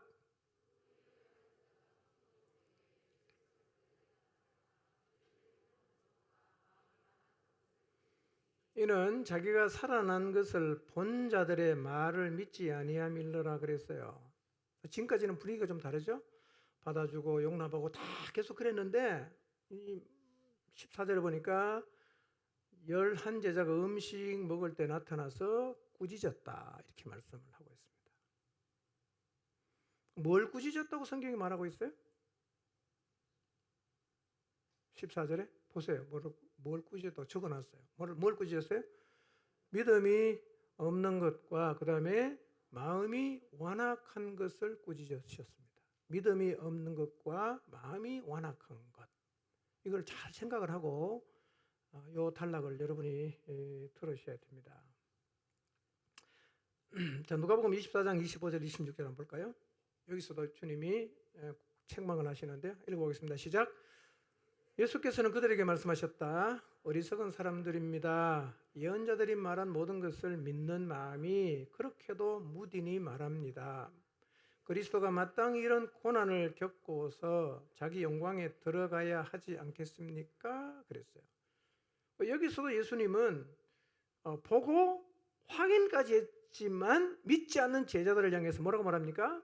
A: 이는 자기가 살아난 것을 본 자들의 말을 믿지 아니함일러라 그랬어요. 지금까지는 분위기가 좀 다르죠? 받아주고 용납하고 다 계속 그랬는데 이 14절에 보니까 11제자가 음식 먹을 때 나타나서 꾸짖었다 이렇게 말씀을 하고 있습니다. 뭘 꾸짖었다고 성경이 말하고 있어요? 14절에 보세요. 뭘 꾸짖었다고 적어놨어요. 뭘 꾸짖었어요? 믿음이 없는 것과 그 다음에 마음이 완악한 것을 꾸짖으셨습니다. 믿음이 없는 것과 마음이 완악한 것. 이걸 잘 생각을 하고 이 단락을 여러분이 들으셔야 됩니다. 자, 누가복음 24장 25절 26절 한번 볼까요? 여기서도 주님이 책망을 하시는데 읽어보겠습니다. 시작. 예수께서는 그들에게 말씀하셨다. 어리석은 사람들입니다. 예언자들이 말한 모든 것을 믿는 마음이 그렇게도 무딘히 말합니다. 그리스도가 마땅히 이런 고난을 겪고서 자기 영광에 들어가야 하지 않겠습니까? 그랬어요. 여기서도 예수님은 보고 확인까지 했지만 믿지 않는 제자들을 향해서 뭐라고 말합니까?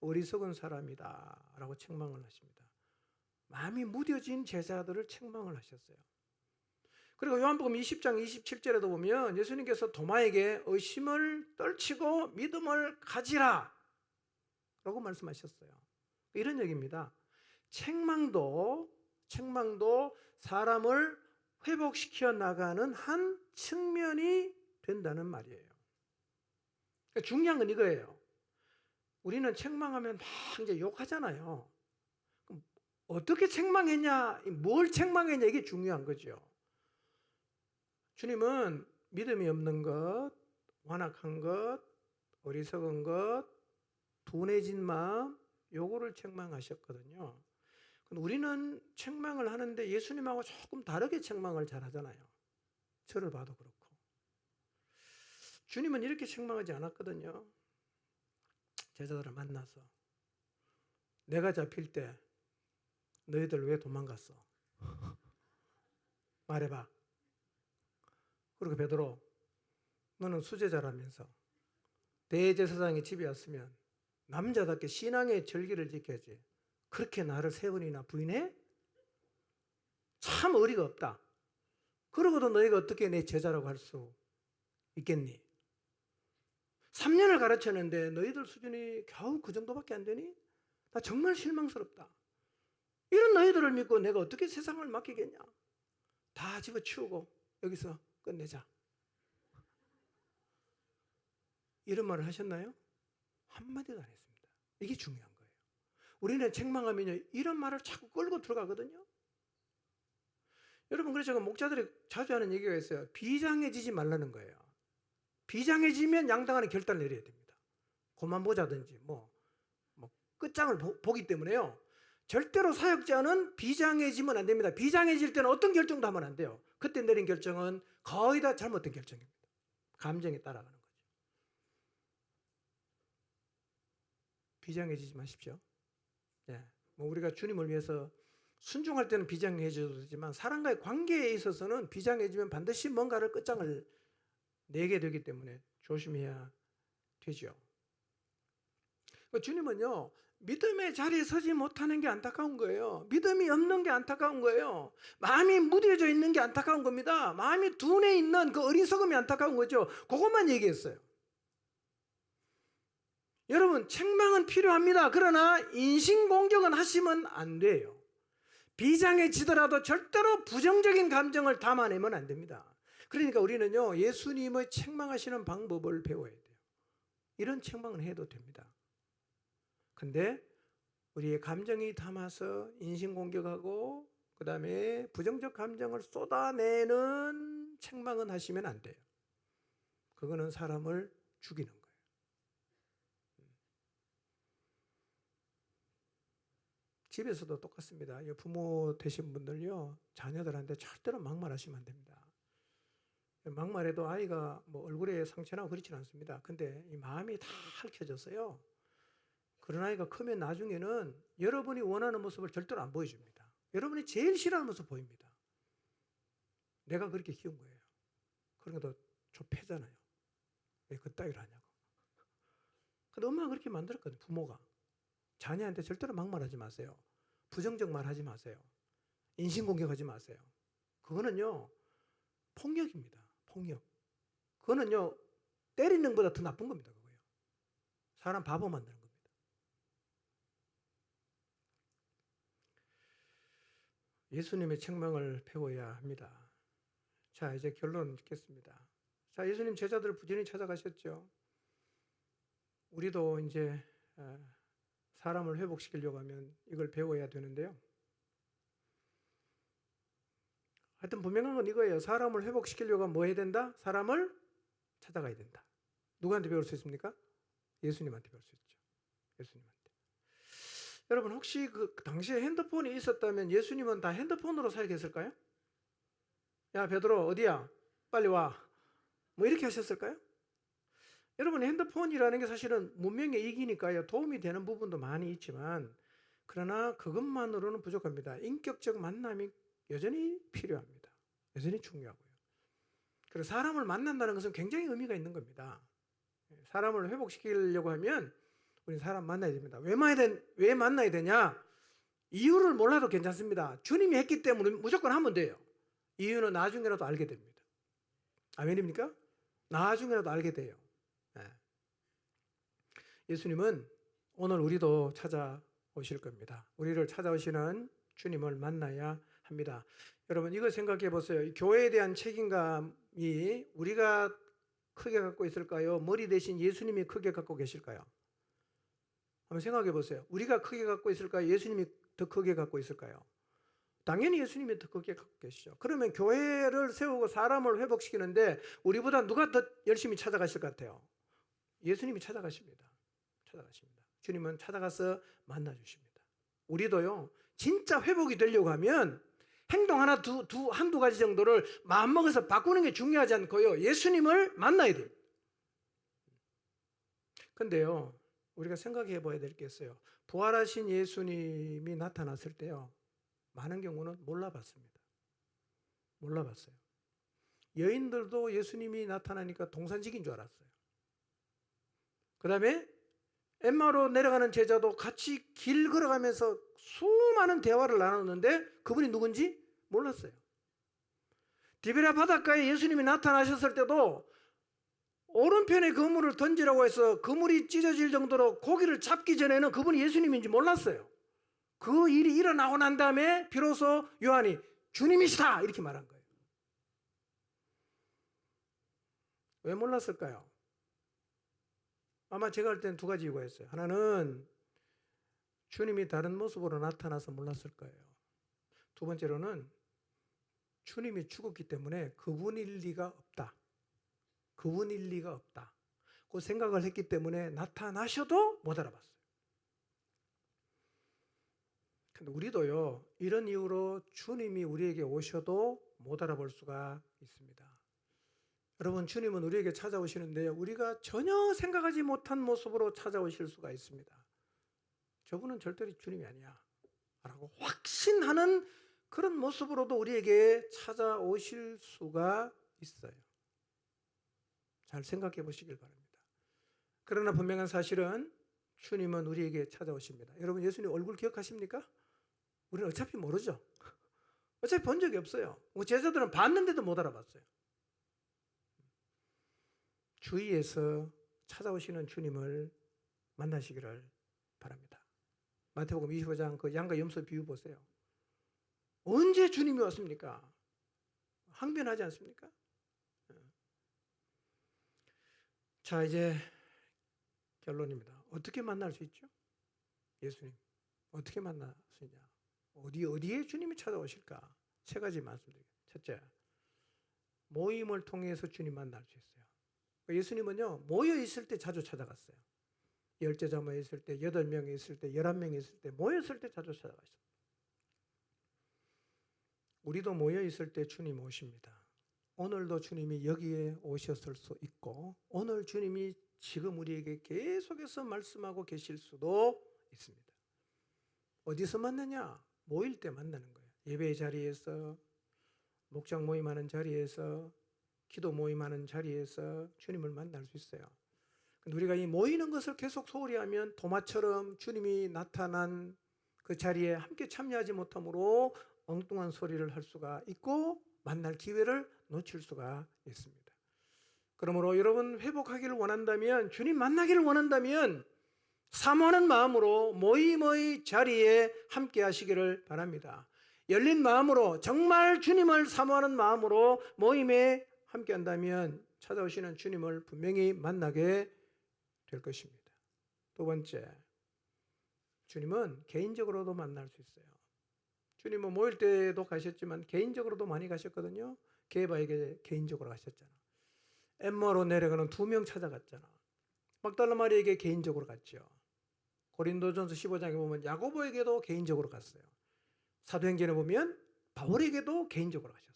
A: 어리석은 사람이다 라고 책망을 하십니다. 마음이 무뎌진 제자들을 책망을 하셨어요. 그리고 요한복음 20장 27절에도 보면 예수님께서 도마에게 의심을 떨치고 믿음을 가지라 라고 말씀하셨어요. 이런 얘기입니다. 책망도 사람을 회복시켜 나가는 한 측면이 된다는 말이에요. 그러니까 중요한 건 이거예요. 우리는 책망하면 막 이제 욕하잖아요. 그럼 어떻게 책망했냐, 뭘 책망했냐, 이게 중요한 거죠. 주님은 믿음이 없는 것, 완악한 것, 어리석은 것, 둔해진 마음, 요거를 책망하셨거든요. 우리는 책망을 하는데 예수님하고 조금 다르게 책망을 잘 하잖아요. 저를 봐도 그렇고. 주님은 이렇게 책망하지 않았거든요. 제자들을 만나서 내가 잡힐 때 너희들 왜 도망갔어? 말해봐. 그리고 베드로, 너는 수제자라면서 대제사장의 집에 왔으면 남자답게 신앙의 절기를 지켜야지. 그렇게 나를 3번이나 부인해? 참 어리가 없다. 그러고도 너희가 어떻게 내 제자라고 할 수 있겠니? 3년을 가르쳤는데 너희들 수준이 겨우 그 정도밖에 안 되니? 나 정말 실망스럽다. 이런 너희들을 믿고 내가 어떻게 세상을 맡기겠냐? 다 집어치우고 여기서 끝내자. 이런 말을 하셨나요? 한마디도 안 했습니다. 이게 중요한 거예요. 우리는 책망하면요, 이런 말을 자꾸 끌고 들어가거든요. 여러분, 그래서 제가 목자들이 자주 하는 얘기가 있어요. 비장해지지 말라는 거예요. 비장해지면 양당하는 결단을 내려야 됩니다. 그만 보자든지 뭐 끝장을 보기 때문에요. 절대로 사역자는 비장해지면 안 됩니다. 비장해질 때는 어떤 결정도 하면 안 돼요. 그때 내린 결정은 거의 다 잘못된 결정입니다. 감정에 따라가는 거죠. 비장해지지 마십시오. 네. 우리가 주님을 위해서 순종할 때는 비장해져도 되지만 사람과의 관계에 있어서는 비장해지면 반드시 뭔가를 끝장을 내게 되기 때문에 조심해야 되죠. 주님은요, 믿음의 자리에 서지 못하는 게 안타까운 거예요. 믿음이 없는 게 안타까운 거예요. 마음이 무뎌져 있는 게 안타까운 겁니다. 마음이 둔해 있는 그 어리석음이 안타까운 거죠. 그것만 얘기했어요. 여러분, 책망은 필요합니다. 그러나 인신공격은 하시면 안 돼요. 비장해지더라도 절대로 부정적인 감정을 담아내면 안 됩니다. 그러니까 우리는요, 예수님의 책망하시는 방법을 배워야 돼요. 이런 책망을 해도 됩니다. 근데 우리의 감정이 담아서 인신공격하고 그 다음에 부정적 감정을 쏟아내는 책망은 하시면 안 돼요. 그거는 사람을 죽이는 거예요. 집에서도 똑같습니다. 부모 되신 분들요, 자녀들한테 절대로 막말하시면 안 됩니다. 막말해도 아이가 얼굴에 상처나고 그렇지는 않습니다. 근데 이 마음이 다 핥혀졌어요. 그런 아이가 크면 나중에는 여러분이 원하는 모습을 절대로 안 보여줍니다. 여러분이 제일 싫어하는 모습 보입니다. 내가 그렇게 키운 거예요. 그러니까 좁혀잖아요. 왜 그따위로 하냐고. 근데 엄마가 그렇게 만들었거든요. 부모가. 자녀한테 절대로 막말하지 마세요. 부정적 말 하지 마세요. 인신공격하지 마세요. 그거는요, 폭력입니다. 폭력. 그거는요, 때리는 것보다 더 나쁜 겁니다. 그거요. 사람 바보 만드는 겁니다. 예수님의 책망을 배워야 합니다. 자, 이제 결론 짓겠습니다. 자, 예수님 제자들을 부지런히 찾아가셨죠. 우리도 이제 사람을 회복시키려고 하면 이걸 배워야 되는데요. 하여튼 분명한 건 이거예요. 사람을 회복시키려고 하면 뭐 해야 된다? 사람을 찾아가야 된다. 누구한테 배울 수 있습니까? 예수님한테 배울 수 있죠. 예수님한테. 여러분, 혹시 그 당시에 핸드폰이 있었다면 예수님은 다 핸드폰으로 사역했을까요? 야, 베드로 어디야? 빨리 와. 이렇게 하셨을까요? 여러분, 핸드폰이라는 게 사실은 문명의 이기니까요, 도움이 되는 부분도 많이 있지만, 그러나 그것만으로는 부족합니다. 인격적 만남이 여전히 필요합니다. 여전히 중요하고요. 그리고 사람을 만난다는 것은 굉장히 의미가 있는 겁니다. 사람을 회복시키려고 하면 우리 사람 만나야 됩니다. 왜 만나야 되냐? 이유를 몰라도 괜찮습니다. 주님이 했기 때문에 무조건 하면 돼요. 이유는 나중에라도 알게 됩니다. 아멘입니까? 나중에라도 알게 돼요. 네. 예수님은 오늘 우리도 찾아오실 겁니다. 우리를 찾아오시는 주님을 만나야 합니다. 여러분, 이거 생각해 보세요. 교회에 대한 책임감이 우리가 크게 갖고 있을까요? 머리 대신 예수님이 크게 갖고 계실까요? 한번 생각해 보세요. 우리가 크게 갖고 있을까요? 예수님이 더 크게 갖고 있을까요? 당연히 예수님이 더 크게 갖고 계시죠. 그러면 교회를 세우고 사람을 회복시키는데 우리보다 누가 더 열심히 찾아가실 것 같아요? 예수님이 찾아가십니다. 주님은 찾아가서 만나주십니다. 우리도요, 진짜 회복이 되려고 하면 행동 한두 가지 정도를 마음먹어서 바꾸는 게 중요하지 않고요, 예수님을 만나야 됩니다. 근데요, 우리가 생각해 봐야 될 게 있어요. 부활하신 예수님이 나타났을 때요, 많은 경우는 몰라봤습니다. 여인들도 예수님이 나타나니까 동산직인 줄 알았어요. 그 다음에 엠마오로 내려가는 제자도 같이 길 걸어가면서 수많은 대화를 나눴는데 그분이 누군지 몰랐어요. 디베랴 바닷가에 예수님이 나타나셨을 때도 오른편에 그물을 던지라고 해서 그물이 찢어질 정도로 고기를 잡기 전에는 그분이 예수님인지 몰랐어요. 그 일이 일어나고 난 다음에 비로소 요한이 주님이시다 이렇게 말한 거예요. 왜 몰랐을까요? 아마 제가 할 때는 두 가지 이유가 있어요. 하나는 주님이 다른 모습으로 나타나서 몰랐을 거예요. 두 번째로는 주님이 죽었기 때문에 그분일 리가 없다. 그 생각을 했기 때문에 나타나셔도 못 알아봤어요. 근데 우리도요, 이런 이유로 주님이 우리에게 오셔도 못 알아볼 수가 있습니다. 여러분, 주님은 우리에게 찾아오시는데요, 우리가 전혀 생각하지 못한 모습으로 찾아오실 수가 있습니다. 저분은 절대로 주님이 아니야 라고 확신하는 그런 모습으로도 우리에게 찾아오실 수가 있어요. 잘 생각해 보시길 바랍니다. 그러나 분명한 사실은 주님은 우리에게 찾아오십니다. 여러분, 예수님 얼굴 기억하십니까? 우리는 어차피 모르죠. 어차피 본 적이 없어요. 제자들은 봤는데도 못 알아봤어요. 주위에서 찾아오시는 주님을 만나시기를 바랍니다. 마태복음 25장 그 양과 염소 비유 보세요. 언제 주님이 왔습니까? 항변하지 않습니까? 자, 이제 결론입니다. 어떻게 만날 수 있죠? 예수님 어떻게 만날 수 있냐? 어디에 주님이 찾아오실까? 세 가지 말씀드릴게요. 첫째, 모임을 통해서 주님 만날 수 있어요. 예수님은요, 모여 있을 때 자주 찾아갔어요. 10제자 모여 있을 때, 8명이 있을 때, 11명이 있을 때, 모였을 때 자주 찾아가셨어요. 우리도 모여 있을 때 주님 오십니다. 오늘도 주님이 여기에 오셨을 수 있고, 오늘 주님이 지금 우리에게 계속해서 말씀하고 계실 수도 있습니다. 어디서 만나냐? 모일 때 만나는 거예요. 예배 자리에서, 목장 모임하는 자리에서, 기도 모임하는 자리에서 주님을 만날 수 있어요. 근데 우리가 이 모이는 것을 계속 소홀히 하면 도마처럼 주님이 나타난 그 자리에 함께 참여하지 못함으로 엉뚱한 소리를 할 수가 있고 만날 기회를 놓칠 수가 있습니다. 그러므로 여러분, 회복하기를 원한다면, 주님 만나기를 원한다면 사모하는 마음으로 모임의 자리에 함께 하시기를 바랍니다. 열린 마음으로, 정말 주님을 사모하는 마음으로 모임에 함께 한다면 찾아오시는 주님을 분명히 만나게 될 것입니다. 두 번째, 주님은 개인적으로도 만날 수 있어요. 주님은 모일 때도 가셨지만 개인적으로도 많이 가셨거든요. 게바에게 개인적으로 가셨잖아. 엠마오로 내려가는 2명 찾아갔잖아. 막달라 마리에게 개인적으로 갔죠. 고린도전서 15장에 보면 야고보에게도 개인적으로 갔어요. 사도행전에 보면 바울에게도 개인적으로 가셨어요.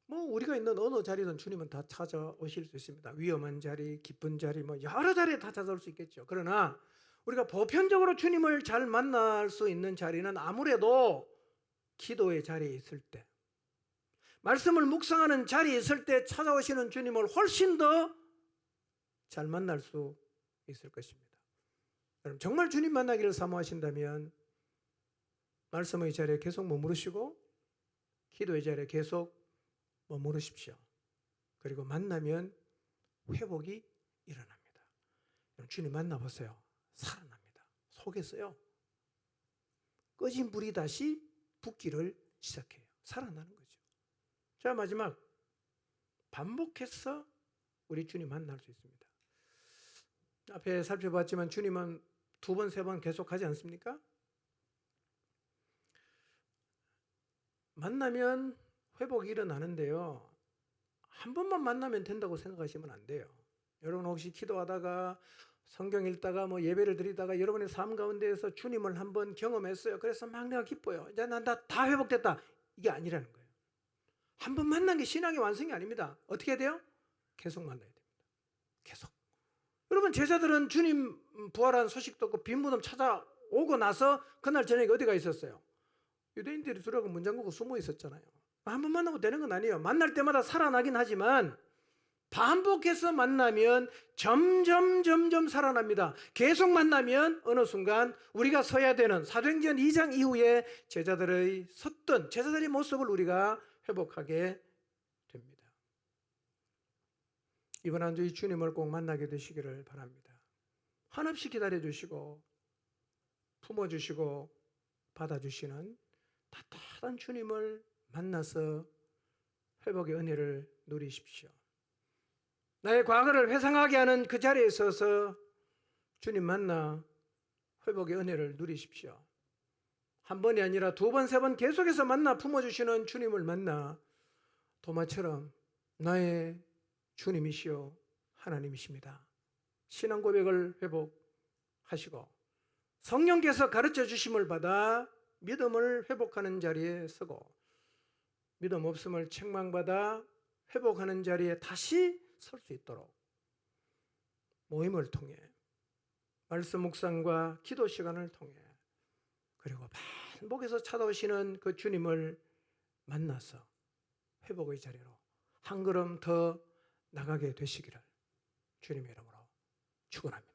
A: 뭐 우리가 있는 어느 자리든 주님은 다 찾아오실 수 있습니다. 위험한 자리, 기쁜 자리, 뭐 여러 자리에 다 찾아올 수 있겠죠. 그러나 우리가 보편적으로 주님을 잘 만날 수 있는 자리는 아무래도 기도의 자리에 있을 때, 말씀을 묵상하는 자리에 있을 때 찾아오시는 주님을 훨씬 더 잘 만날 수 있을 것입니다. 여러분, 정말 주님 만나기를 사모하신다면 말씀의 자리에 계속 머무르시고 기도의 자리에 계속 머무르십시오. 그리고 만나면 회복이 일어납니다. 주님 만나보세요. 살아납니다. 속에서요, 꺼진 불이 다시 붙기를 시작해요. 살아나는 거죠. 자, 마지막, 반복해서 우리 주님 만날 수 있습니다. 앞에 살펴봤지만 주님은 2번, 3번 계속 하지 않습니까? 만나면 회복이 일어나는데요, 한 번만 만나면 된다고 생각하시면 안 돼요. 여러분 혹시 기도하다가 성경 읽다가 뭐 예배를 드리다가 여러분의 삶 가운데에서 주님을 한번 경험했어요. 그래서 막 내가 기뻐요. 이제 난 다 회복됐다. 이게 아니라는 거예요. 한 번 만난 게 신앙의 완성이 아닙니다. 어떻게 해야 돼요? 계속 만나야 됩니다. 계속. 여러분, 제자들은 주님 부활한 소식 듣고 빈 무덤 찾아오고 나서 그날 저녁에 어디가 있었어요? 유대인들이 두려고 문 잠그고 숨어 있었잖아요. 한 번 만나고 되는 건 아니에요. 만날 때마다 살아나긴 하지만 반복해서 만나면 점점 살아납니다. 계속 만나면 어느 순간 우리가 서야 되는 사도행전 2장 이후에 제자들의 섰던 제자들의 모습을 우리가 회복하게 됩니다. 이번 한 주 이 주님을 꼭 만나게 되시기를 바랍니다. 한없이 기다려주시고 품어주시고 받아주시는 따뜻한 주님을 만나서 회복의 은혜를 누리십시오. 나의 과거를 회상하게 하는 그 자리에 서서 주님 만나 회복의 은혜를 누리십시오. 한 번이 아니라 2번, 3번 계속해서 만나 품어주시는 주님을 만나 도마처럼 나의 주님이시요 하나님이십니다. 신앙 고백을 회복하시고 성령께서 가르쳐 주심을 받아 믿음을 회복하는 자리에 서고 믿음 없음을 책망받아 회복하는 자리에 다시 설 수 있도록 모임을 통해 말씀 묵상과 기도 시간을 통해 그리고 반복해서 찾아오시는 그 주님을 만나서 회복의 자리로 한 걸음 더 나가게 되시기를 주님의 이름으로 축원합니다.